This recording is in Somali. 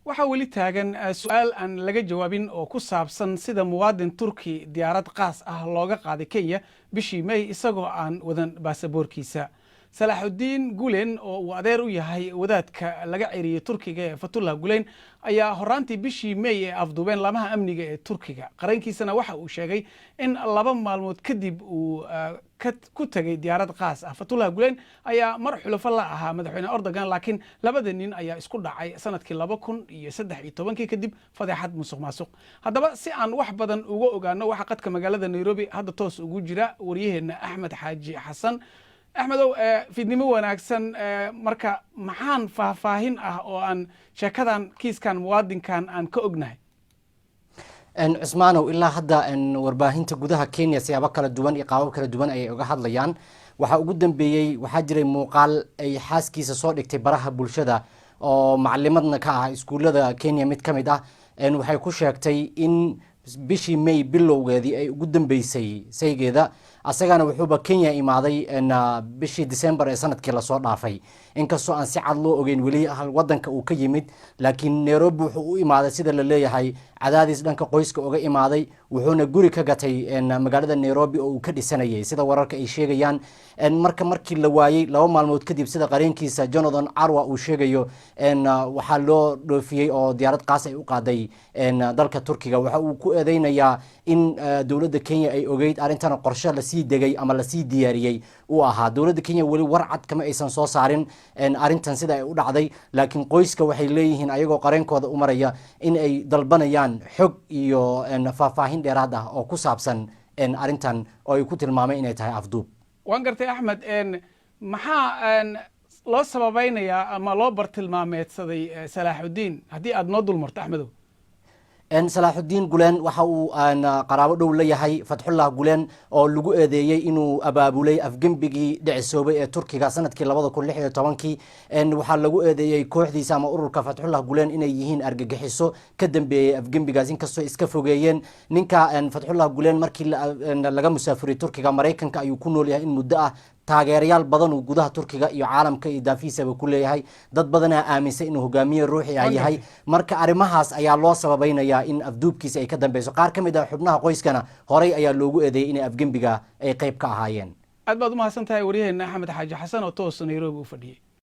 waxaa weli taagan su'aal aan laga jawaabin oo ku saabsan sida muwaadin turki diyaarad qaas ah looga qaaday Kenya bishii May isagoo aan wadan baasaboorkiisa. Salaaxudiin Gulen oo uu adeer u yahay wadaadka laga ciriyay Turkiga ee Fethullah Gulen ayaa horaantii bishii May ee afduubeen laamaha amniga ee Turkiga. Qarankiisana waxa uu sheegay in 2 maalmood kadib uu ku tagay diyaarad qaas ah. Fethullah Gulen ayaa mar xulafo la ahaa madaxweyne Erdogan, laakiin labada nin ayaa isku dhacay sanadkii 2013 kadib fadeexad musuqmaasuq. Haddaba si aan wax badan uga ogaano waxa qadka magaalada Nairobi hadda toos ugu jira wariyaheena Axmed Xaaji Xasan. axmedow fidnimo wanaagsan, marka maxaan faahfaahin ah oo aan sheekadan kiiskan muwaadinkan aan ka ognahay? Cusmaanow, ilaa hadda warbaahinta gudaha Kenya siyaabo kala duwan iyo qaabab kala duwan ayay uga hadlayaan. Waxa ugu dambeeyay waxaa jiray muuqaal ay xaaskiisa soo dhigtay baraha bulshada oo macallimadna ka ah iskuulada Kenya mid ka mid ah. Waxay ku sheegtay in bishii May bilowgeedii ay ugu dambeysay saygeeda, asagana wuxuuba Kenya imaaday bishii December ee sanadkii la soo dhaafay. Inkastoo aan si cad loo ogeyn weli wadanka uu ka yimid, laakiin Nairobi wuxuu u imaaday sida la leeyahay cadaadis dhanka qoyska uga imaaday, wuxuuna guri ka gatay magaalada Nairobi oo uu ka dhisanayay sida wararka ay sheegayaan. Markii la waayay 2 maalmood kadib sida qareenkiisa Jonathan Arwa uu sheegayo, waxaa loo dhoofiyay oo diyaarad qaas ay u qaaday dalka Turkiga. Waxa uu ku eedeynayaa in dawladda Kenya ay ogeyd arrintan qorshe la sii degay ama la sii diyaariyay uu ahaa. Dawladda Kenya weli war cad kama aysan soo saarin arrintan sida ay u dhacday, laakiin qoyska waxay leeyihiin ayagoo qareenkooda u maraya in ay dalbanayaan xog iyo faahfaahin dheeraad ah oo ku saabsan arrintan oo ay ku tilmaamay inay tahay afduub. waan gartay Axmed, maxaa loo sababaynayaa ama loo bartilmaameedsaday Salaaxudiin haddii aad noo dulmarto Axmedow? Salaaxudiin Gulen waxa uu qaraabo dhow la yahay Fethullah Gulen oo lagu eedeeyay inuu abaabulay afgembigii dhicisoobay ee Turkiga sanadkii 2016. Waxaa lagu eedeeyay kooxdiisa ama ururka Fethullah Gulen inay yihiin argagixiso ka dambeeyay afgembigaas, inkastoo iska fogeeyeen. Ninka Fethullah Gulen markii laga musaafiray Turkiga, Mareykanka ayuu ku nool yahay in muddo ah. taageerayaal badan uu gudaha Turkiga iyo caalamka iyo daafiisaba ku leeyahay. dad badan ayaa aaminsan inuu hogaamiye ruuxi ah yahay. marka arrimahaas ayaa loo sababaynayaa in afduubkiisa ay ka dambeyso. qaar ka mid ah xubnaha qoyskana horey ayaa loogu eedeeyay in afgembiga ay qayb ka ahaayeen. aad baad u mahadsantahay wariyaheena Axmed Xaaji Xasan oo toos Nairobi u fadhiyay.